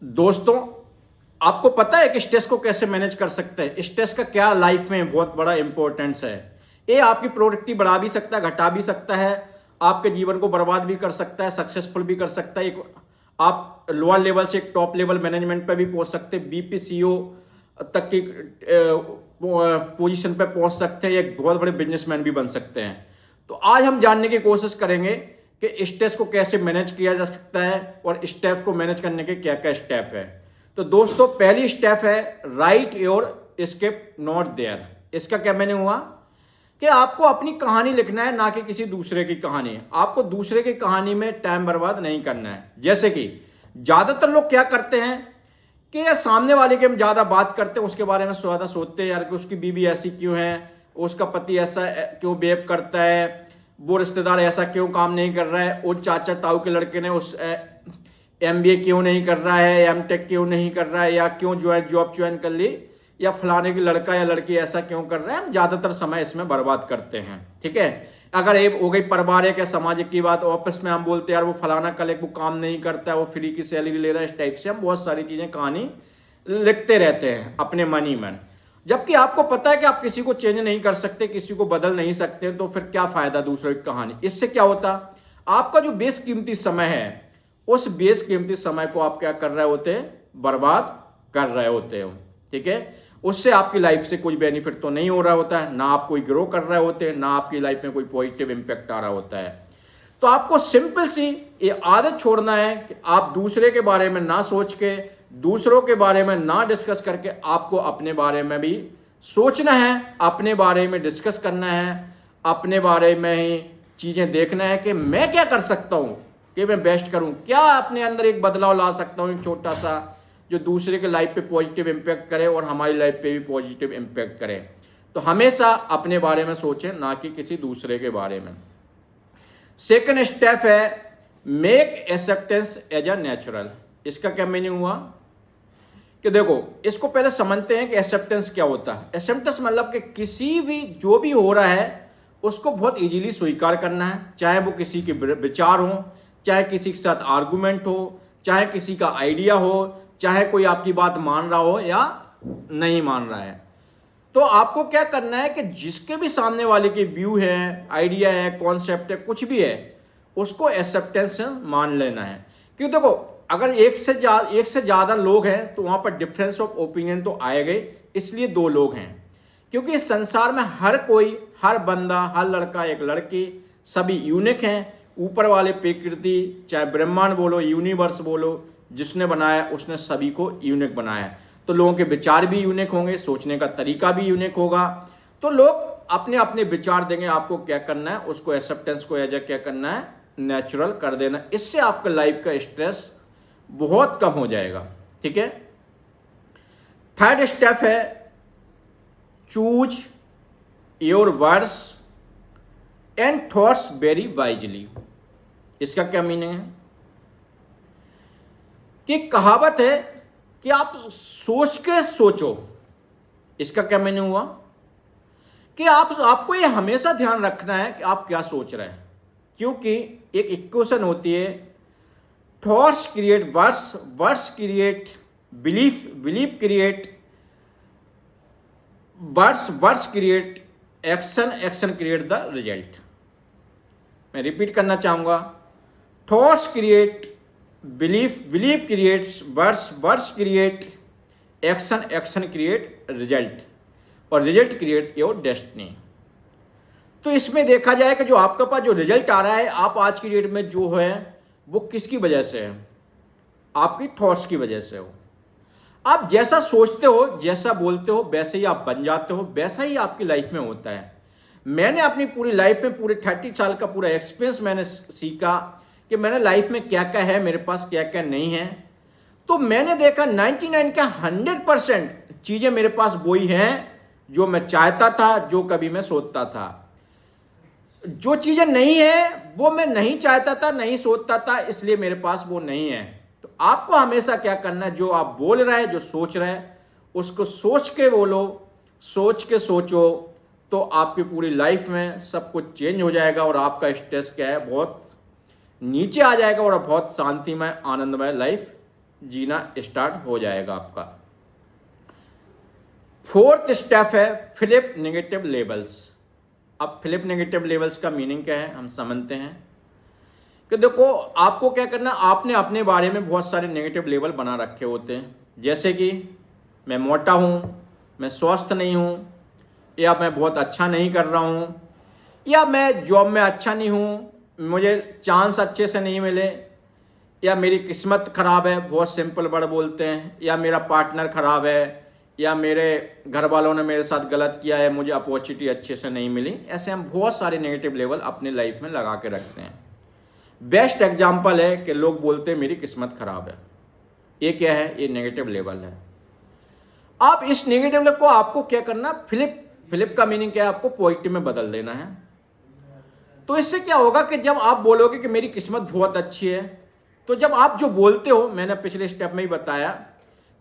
दोस्तों, आपको पता है कि स्ट्रेस को कैसे मैनेज कर सकते हैं? स्ट्रेस का क्या लाइफ में बहुत बड़ा इंपॉर्टेंस है। ये आपकी प्रोडक्टिविटी बढ़ा भी सकता है, घटा भी सकता है, आपके जीवन को बर्बाद भी कर सकता है, सक्सेसफुल भी कर सकता है। आप लोअर लेवल से एक टॉप लेवल मैनेजमेंट पे भी पहुंच सकते हैं, बीपीसीओ तक की पोजीशन पे पहुंच सकते हैं, एक बहुत बड़े बिजनेसमैन भी बन सकते हैं। तो आज हम जानने की कोशिश करेंगे कि स्ट्रेस को कैसे मैनेज किया जा सकता है और स्टेप को मैनेज करने के क्या क्या स्टेप है। तो दोस्तों, पहली स्टेप है write your escape not there. इसका क्या मैंने हुआ कि आपको अपनी कहानी लिखना है, ना कि किसी दूसरे की कहानी। आपको दूसरे की कहानी में टाइम बर्बाद नहीं करना है। जैसे कि ज्यादातर लोग क्या करते हैं कि यार सामने वाले की हम ज्यादा बात करते हैं, उसके बारे में ज्यादा सोचते हैं, यार कि उसकी बीवी ऐसी क्यों है, उसका पति ऐसा क्यों बिहेव करता है, वो रिश्तेदार ऐसा क्यों काम नहीं कर रहा है, वो चाचा ताऊ के लड़के ने उस एमबीए क्यों नहीं कर रहा है, एमटेक क्यों नहीं कर रहा है, या क्यों जॉब ज्वाइन कर ली, या फलाने की लड़का या लड़की ऐसा क्यों कर रहा है। हम ज्यादातर समय इसमें बर्बाद करते हैं। ठीक है, अगर ये हो गई पारिवारिक या सामाजिक की बात, ऑफिस में हम बोलते हैं यार वो फलाना कल वो काम नहीं करता है, वो फ्री की सैलरी ले रहा है, इस टाइप से हम बहुत सारी चीजें कहानी लिखते रहते हैं अपने मन ही मन। जबकि आपको पता है कि आप किसी को चेंज नहीं कर सकते, किसी को बदल नहीं सकते, तो फिर क्या फायदा दूसरों की कहानी। इससे क्या होता, आपका जो बेशकीमती समय है, उस बेशकीमती समय को आप क्या कर रहे होते हैं, बर्बाद कर रहे होते हो। ठीक है, उससे आपकी लाइफ से कोई बेनिफिट तो नहीं हो रहा होता है, ना आप कोई ग्रो कर रहे होते हैं, ना आपकी लाइफ में कोई पॉजिटिव इंपैक्ट आ रहा होता है। तो आपको सिंपल सी ये आदत छोड़ना है कि आप दूसरे के बारे में ना सोच के, दूसरों के बारे में ना डिस्कस करके, आपको अपने बारे में भी सोचना है, अपने बारे में डिस्कस करना है, अपने बारे में ही चीजें देखना है कि मैं क्या कर सकता हूं कि मैं बेस्ट करूं, क्या अपने अंदर एक बदलाव ला सकता हूं छोटा सा, जो दूसरे के लाइफ पे पॉजिटिव इंपैक्ट करे और हमारी लाइफ पे भी पॉजिटिव इंपैक्ट करे। तो हमेशा अपने बारे में सोचें, ना कि किसी दूसरे के बारे में। सेकंड स्टेप है make acceptance as a natural. इसका क्या मीनिंग हुआ कि देखो, इसको पहले समझते हैं कि एक्सेप्टेंस क्या होता है। एक्सेप्टेंस मतलब कि किसी भी जो भी हो रहा है उसको बहुत इजीली स्वीकार करना है, चाहे वो किसी के विचार हो, चाहे किसी के साथ आर्गुमेंट हो, चाहे किसी का आइडिया हो, चाहे कोई आपकी बात मान रहा हो या नहीं मान रहा है। तो आपको क्या करना है कि जिसके भी सामने वाले के व्यू है, आइडिया है, कॉन्सेप्ट है, कुछ भी है, उसको एक्सेप्टेंस मान लेना है। क्यों, देखो अगर एक से ज्यादा लोग हैं तो वहां पर डिफरेंस ऑफ ओपिनियन तो आएगा, इसलिए दो लोग हैं। क्योंकि इस संसार में हर कोई, हर बंदा, हर लड़का, एक लड़की, सभी यूनिक हैं। ऊपर वाले प्रकृति, चाहे ब्रह्मांड बोलो, यूनिवर्स बोलो, जिसने बनाया उसने सभी को यूनिक बनाया। तो लोगों के विचार भी यूनिक होंगे, सोचने का तरीका भी यूनिक होगा। तो लोग अपने अपने विचार देंगे, आपको क्या करना है, उसको एक्सेप्टेंस को एज क्या करना है, नेचुरल कर देना। इससे आपका लाइफ का स्ट्रेस बहुत कम हो जाएगा। ठीक है, थर्ड स्टेप है choose your words and thoughts very wisely. इसका क्या मीनिंग है कि कहावत है कि आप सोच के सोचो। इसका क्या मीनिंग हुआ कि आपको ये हमेशा ध्यान रखना है कि आप क्या सोच रहे हैं। क्योंकि एक इक्वेशन होती है, thoughts create words, words create belief, belief create words, words create action, action create the result. मैं रिपीट करना चाहूंगा, thoughts create belief, belief creates words, words create action, action create result, और रिजल्ट क्रिएट योर डेस्टिनी। तो इसमें देखा जाए कि जो आपके पास जो रिजल्ट आ रहा है, आप आज की डेट में जो है वो किसकी वजह से है, आपकी थॉट्स की वजह से हो। आप जैसा सोचते हो, जैसा बोलते हो, वैसे ही आप बन जाते हो, वैसा ही आपकी लाइफ में होता है। मैंने अपनी पूरी लाइफ में, पूरे 30 साल का पूरा एक्सपीरियंस मैंने सीखा कि मैंने लाइफ में क्या क्या है, मेरे पास क्या क्या नहीं है। तो मैंने देखा 99 का 100% चीजें मेरे पास वही हैं जो मैं चाहता था, जो कभी मैं सोचता था। जो चीजें नहीं है वो मैं नहीं चाहता था, नहीं सोचता था, इसलिए मेरे पास वो नहीं है। तो आपको हमेशा क्या करना है, जो आप बोल रहे हैं, जो सोच रहे हैं, उसको सोच के बोलो, सोच के सोचो, तो आपकी पूरी लाइफ में सब कुछ चेंज हो जाएगा और आपका स्ट्रेस क्या है, बहुत नीचे आ जाएगा और बहुत शांतिमय, आनंदमय लाइफ जीना स्टार्ट हो जाएगा आपका। फोर्थ स्टेप है फ्लिप नेगेटिव लेबल्स। अब फ्लिप नेगेटिव लेबल्स का मीनिंग क्या है हम समझते हैं कि देखो आपको क्या करना, आपने अपने बारे में बहुत सारे नेगेटिव लेबल बना रखे होते हैं, जैसे कि मैं मोटा हूँ, मैं स्वस्थ नहीं हूँ, या मैं बहुत अच्छा नहीं कर रहा हूँ, या मैं जॉब में अच्छा नहीं हूँ, मुझे चांस अच्छे से नहीं मिले, या मेरी किस्मत ख़राब है, बहुत सिंपल वर्ड बोलते हैं, या मेरा पार्टनर ख़राब है, या मेरे घर वालों ने मेरे साथ गलत किया है, मुझे अपॉर्चुनिटी अच्छे से नहीं मिली। ऐसे हम बहुत सारे नेगेटिव लेबल अपने लाइफ में लगा के रखते हैं। बेस्ट एग्जाम्पल है कि लोग बोलते हैं मेरी किस्मत ख़राब है। ये क्या है? ये नेगेटिव लेबल है। आप इस नेगेटिव लेबल को आपको क्या करना, फ्लिप का मीनिंग क्या है, आपको पॉजिटिव में बदल देना है। तो इससे क्या होगा कि जब आप बोलोगे कि मेरी किस्मत बहुत अच्छी है, तो जब आप जो बोलते हो, मैंने पिछले स्टेप में ही बताया,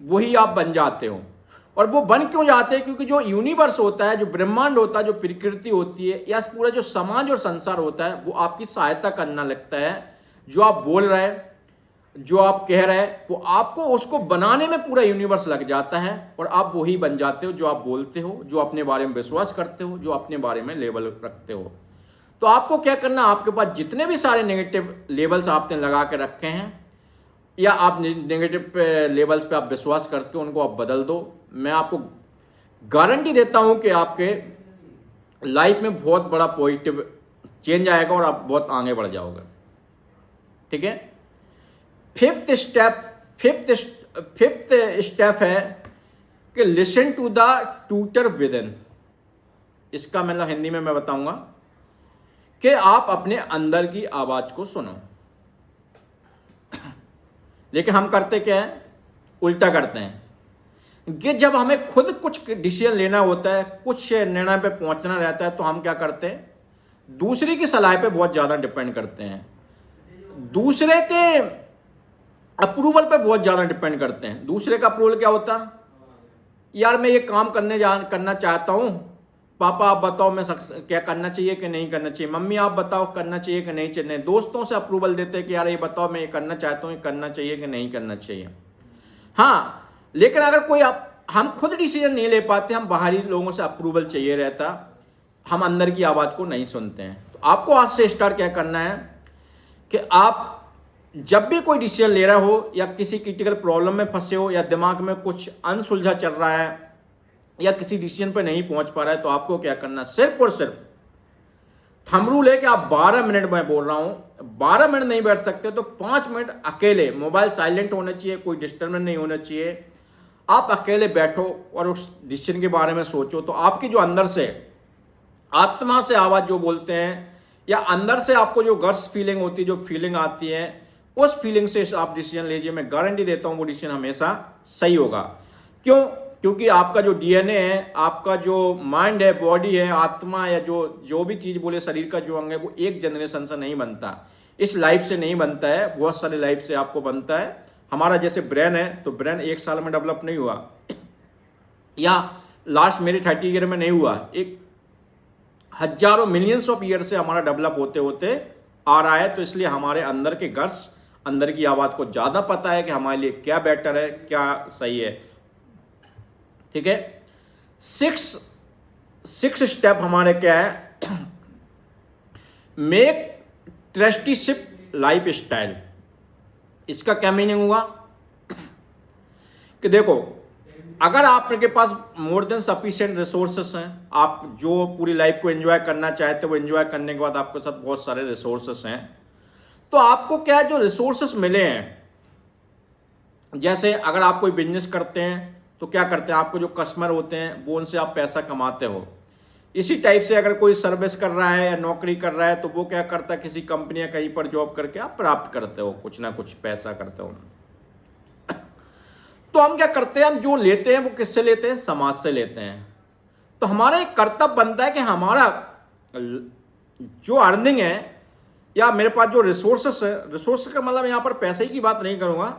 वही आप बन जाते हो। और वो बन क्यों जाते हैं? क्योंकि जो यूनिवर्स होता है, जो ब्रह्मांड होता है, जो प्रकृति होती है, या पूरा जो समाज और संसार होता है, वो आपकी सहायता करना लगता है। जो आप बोल रहे हैं, जो आप कह रहे हैं, वो आपको उसको बनाने में पूरा यूनिवर्स लग जाता है, और आप वही बन जाते हो जो आप बोलते हो, जो अपने बारे में विश्वास करते हो, जो अपने बारे में लेबल रखते हो। तो आपको क्या करना, आपके पास जितने भी सारे नेगेटिव लेबल्स आपने लगा के रखे हैं, या आप नेगेटिव लेवल्स पे आप विश्वास करके उनको आप बदल दो, मैं आपको गारंटी देता हूं कि आपके लाइफ में बहुत बड़ा पॉजिटिव चेंज आएगा और आप बहुत आगे बढ़ जाओगे। ठीक है। फिफ्थ स्टेप है कि listen to the tutor within. इसका मतलब हिंदी में मैं बताऊंगा कि आप अपने अंदर की आवाज को सुनो। लेकिन हम करते क्या है, उल्टा करते हैं कि जब हमें खुद कुछ डिसीजन लेना होता है, कुछ निर्णय पे पहुंचना रहता है, तो हम क्या करते हैं, दूसरे की सलाह पे बहुत ज़्यादा डिपेंड करते हैं, दूसरे के अप्रूवल पे बहुत ज़्यादा डिपेंड करते हैं। दूसरे का अप्रूवल क्या होता है, यार मैं ये काम करना चाहता हूँ, पापा आप बताओ मैं क्या करना चाहिए कि नहीं करना चाहिए, मम्मी आप बताओ करना चाहिए कि नहीं चाहिए। दोस्तों से अप्रूवल देते हैं कि यार ये बताओ मैं ये करना चाहता हूँ, ये करना चाहिए कि नहीं करना चाहिए। हाँ, लेकिन अगर कोई हम खुद डिसीजन नहीं ले पाते, हम बाहरी लोगों से अप्रूवल चाहिए रहता, हम अंदर की आवाज़ को नहीं सुनते हैं। तो आपको आज से स्टार्ट क्या करना है कि आप जब भी कोई डिसीजन ले रहे हो, या किसी क्रिटिकल प्रॉब्लम में फंसे हो, या दिमाग में कुछ अनसुलझा चल रहा है, या किसी डिसीजन पर नहीं पहुंच पा रहा है, तो आपको क्या करना, सिर्फ और सिर्फ थंब रूल है कि आप 12 मिनट में बोल रहा हूं, 12 मिनट नहीं बैठ सकते तो 5 मिनट अकेले, मोबाइल साइलेंट होना चाहिए, कोई डिस्टर्बेंस नहीं होना चाहिए, आप अकेले बैठो और उस डिसीजन के बारे में सोचो। तो आपकी जो अंदर से आत्मा से आवाज जो बोलते हैं, या अंदर से आपको जो गट्स फीलिंग होती है, जो फीलिंग आती है, उस फीलिंग से आप डिसीजन लीजिए। मैं गारंटी देता हूं वो डिसीजन हमेशा सही होगा। क्यों? क्योंकि आपका जो डीएनए है, आपका जो माइंड है, बॉडी है, आत्मा, या जो भी चीज़ बोले, शरीर का जो अंग है, वो एक जनरेशन से नहीं बनता, इस लाइफ से नहीं बनता है, बहुत सारे लाइफ से आपको बनता है। हमारा जैसे ब्रेन है, तो ब्रेन एक साल में डेवलप नहीं हुआ, या लास्ट मेरे 30 ईयर में नहीं हुआ, एक हजारों मिलियंस ऑफ ईयर से हमारा डेवलप होते होते आ रहा है। तो इसलिए हमारे अंदर के गट्स, अंदर की आवाज़ को ज़्यादा पता है कि हमारे लिए क्या बेटर है, क्या सही है। ठीक है। सिक्स स्टेप हमारे क्या है, मेक ट्रस्टीशिप लाइफ स्टाइल। इसका क्या मीनिंग हुआ कि देखो, अगर आपके पास मोर देन सफिशिएंट रिसोर्सेस हैं, आप जो पूरी लाइफ को एंजॉय करना चाहते हो, वो एंजॉय करने के बाद आपके साथ बहुत सारे रिसोर्सेस हैं, तो आपको क्या है, जो रिसोर्सेस मिले हैं, जैसे अगर आप कोई बिजनेस करते हैं तो क्या करते हैं, आपको जो कस्टमर होते हैं वो उनसे आप पैसा कमाते हो। इसी टाइप से अगर कोई सर्विस कर रहा है या नौकरी कर रहा है, तो वो क्या करता है, किसी कंपनी या कहीं पर जॉब करके आप प्राप्त करते हो, कुछ ना कुछ पैसा करते हो। तो हम क्या करते हैं, हम जो लेते हैं वो किससे लेते हैं, समाज से लेते हैं। तो हमारा एक कर्तव्य बनता है कि हमारा जो अर्निंग है, या मेरे पास जो रिसोर्सेस है, रिसोर्स का मतलब यहाँ पर पैसे की बात नहीं करूँगा,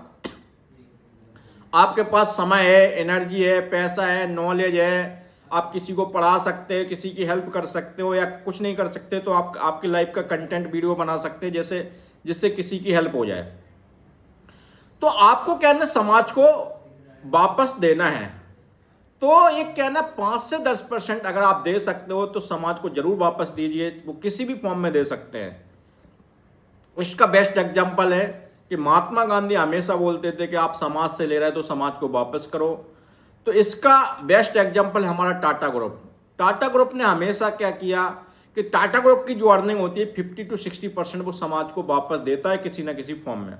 आपके पास समय है, एनर्जी है, पैसा है, नॉलेज है, आप किसी को पढ़ा सकते हैं, किसी की हेल्प कर सकते हो, या कुछ नहीं कर सकते तो आप आपकी लाइफ का कंटेंट वीडियो बना सकते हैं, जैसे जिससे किसी की हेल्प हो जाए। तो आपको क्या है ना समाज को वापस देना है। तो ये क्या है ना 5 से 10% अगर आप दे सकते हो तो समाज को जरूर वापस दीजिए, वो किसी भी फॉर्म में दे सकते हैं। इसका बेस्ट एग्जाम्पल है कि महात्मा गांधी हमेशा बोलते थे कि आप समाज से ले रहे हैं तो समाज को वापस करो। तो इसका बेस्ट एग्जाम्पल हमारा टाटा ग्रुप। टाटा ग्रुप ने हमेशा क्या किया कि टाटा ग्रुप की जो अर्निंग होती है 50 to 60% वो समाज को वापस देता है किसी ना किसी फॉर्म में,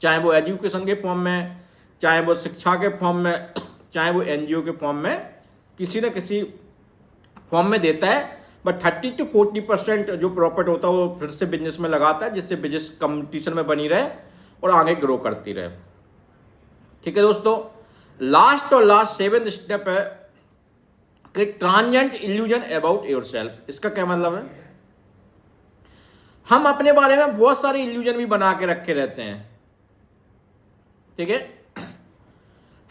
चाहे वो एजुकेशन के फॉर्म में, चाहे वो शिक्षा के फॉर्म में, चाहे वो एनजीओ के फॉर्म में, किसी न किसी फॉर्म में देता है। बट 30 to 40% जो प्रॉफिट होता है वो फिर से बिजनेस में लगाता है, जिससे बिजनेस कंपटीशन में बनी रहे और आगे ग्रो करती रहे। ठीक है दोस्तों, लास्ट और लास्ट 7th स्टेप है कि ट्रांजिएंट इल्यूजन अबाउट योरसेल्फ। इसका क्या मतलब है? हम अपने बारे में बहुत सारे इल्यूजन भी बना के रखे रहते हैं। ठीक है,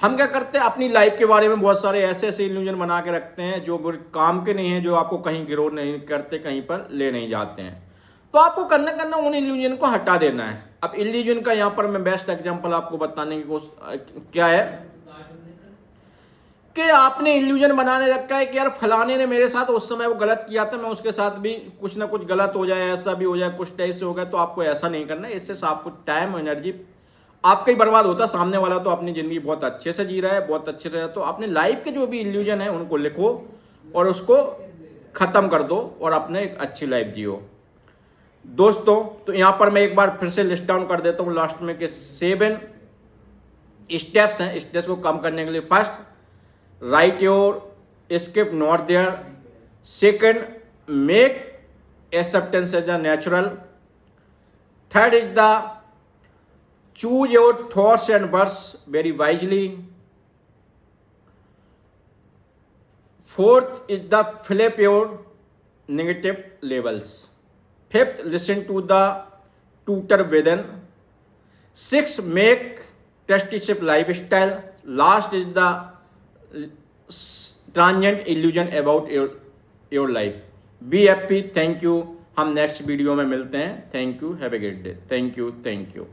हम क्या करते हैं अपनी लाइफ के बारे में बहुत सारे ऐसे ऐसे इल्यूजन बना के रखते हैं जो काम के नहीं है, जो आपको कहीं ग्रो नहीं करते, कहीं पर ले नहीं जाते हैं। तो आपको करना उन इल्यूजन को हटा देना है। अब इल्यूजन का यहाँ पर मैं बेस्ट एग्जांपल आपको बताने की कोशिश क्या है कि आपने इल्यूजन बनाने रखा है कि यार फलाने ने मेरे साथ उस समय वो गलत किया था, मैं उसके साथ भी कुछ ना कुछ गलत हो जाए, ऐसा भी हो जाए, कुछ टाइप से हो गया। तो आपको ऐसा नहीं करना है। इससे आपको टाइम एनर्जी आपका ही बर्बाद होता है। सामने वाला तो अपनी ज़िंदगी बहुत अच्छे से जी रहा है, बहुत अच्छे से। तो अपने लाइफ के जो भी इल्यूजन है उनको लिखो और उसको ख़त्म कर दो और अपने एक अच्छी लाइफ जियो दोस्तों। तो यहाँ पर मैं एक बार फिर से लिस्ट डाउन कर देता हूँ लास्ट में कि 7 स्टेप्स हैं स्ट्रेस को कम करने के लिए। First, write your skip not there. Second, make acceptance as a natural. Third is the choose your thoughts and words very wisely. Fourth is the flip your negative labels. Fifth, listen to the tutor within. Sixth, make trustship lifestyle. Last is the transient illusion about your life. Be happy. Thank you. हम next video में मिलते हैं। Thank you. Have a great day. Thank you.